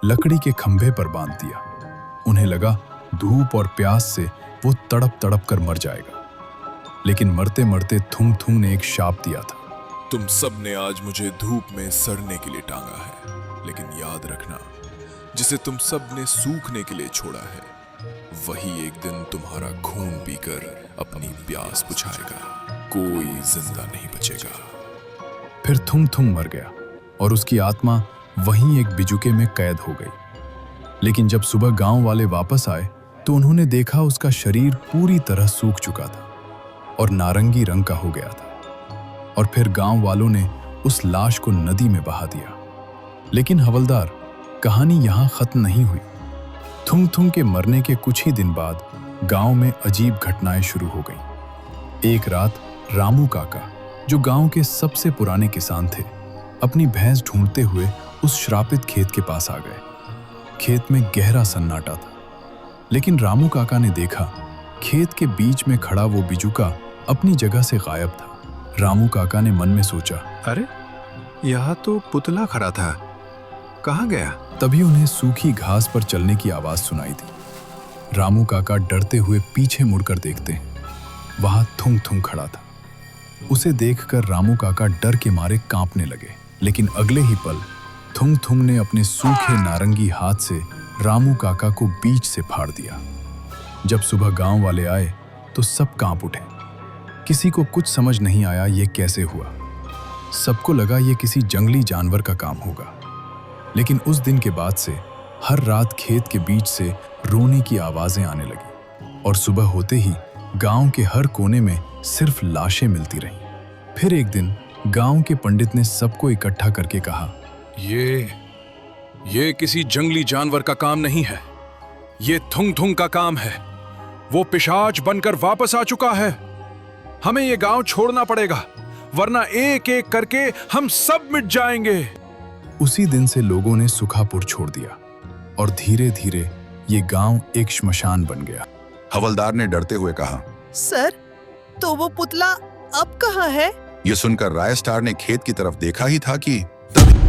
लकड़ी के खंभे पर बांध दिया। उन्हें लगा धूप और प्यास से वो तड़प तड़प कर मर जाएगा, लेकिन मरते मरते थुंग थुंग ने एक शाप दिया था। तुम सब ने आज मुझे धूप में सड़ने के लिए टांगा है, लेकिन याद रखना, जिसे तुम सब ने सूखने के लिए छोड़ा है, वही एक दिन तुम्हारा खून पीकर अपनी प्यास बुझाएगा। कोई जिंदा नहीं बचेगा। फिर थुंग थुंग मर गया और उसकी आत्मा वहीं एक बिजुके में कैद हो गई। लेकिन जब सुबह गांव वाले वापस आए तो उन्होंने देखा उसका शरीर पूरी तरह सूख चुका था और नारंगी रंग का हो गया था। और फिर गांव वालों ने उस लाश को नदी में बहा दिया। लेकिन हवलदार, कहानी यहां खत्म नहीं हुई। थुंग थुंग के मरने के कुछ ही दिन बाद गांव में अजीब घटनाएं शुरू हो गईं। एक रात रामू काका, जो गांव के सबसे पुराने किसान थे, अपनी भैंस ढूंढते हुए उस श्रापित खेत के पास आ गए। खेत में गहरा सन्नाटा था, लेकिन रामू काका ने देखा खेत के बीच में खड़ा वो बिजुका अपनी जगह से गायब था। रामू काका ने मन में सोचा, अरे, यहाँ तो पुतला खड़ा था, कहाँ गया? तभी उन्हें सूखी घास पर चलने की आवाज सुनाई दी। रामू काका डरते हुए पीछे मुड़कर देखते हैं, वहां थुंग थुंग खड़ा था। उसे देखकर रामू काका डर के मारे कांपने लगे। लेकिन अगले ही पल थुंग थुंग ने अपने सूखे नारंगी हाथ से रामू काका को बीच से फाड़ दिया। जब सुबह गांव वाले आए तो सब कांप उठे। किसी को कुछ समझ नहीं आया ये कैसे हुआ। सबको लगा ये किसी जंगली जानवर का काम होगा। लेकिन उस दिन के बाद से हर रात खेत के बीच से रोने की आवाजें आने लगी और सुबह होते ही गांव के हर कोने में सिर्फ लाशें मिलती रहीं। फिर एक दिन गांव के पंडित ने सबको इकट्ठा करके कहा, ये किसी जंगली जानवर का काम नहीं है, ये थुंग थुंग का काम है। वो पिशाच बनकर वापस आ चुका है। हमें ये गांव छोड़ना पड़ेगा, वरना एक एक करके हम सब मिट जाएंगे। उसी दिन से लोगों ने सुखापुर छोड़ दिया और धीरे धीरे ये गांव एक श्मशान बन गया। हवलदार ने डरते हुए कहा, सर, तो वो पुतला अब कहाँ है? यह सुनकर राय स्टार ने खेत की तरफ देखा ही था कि तभी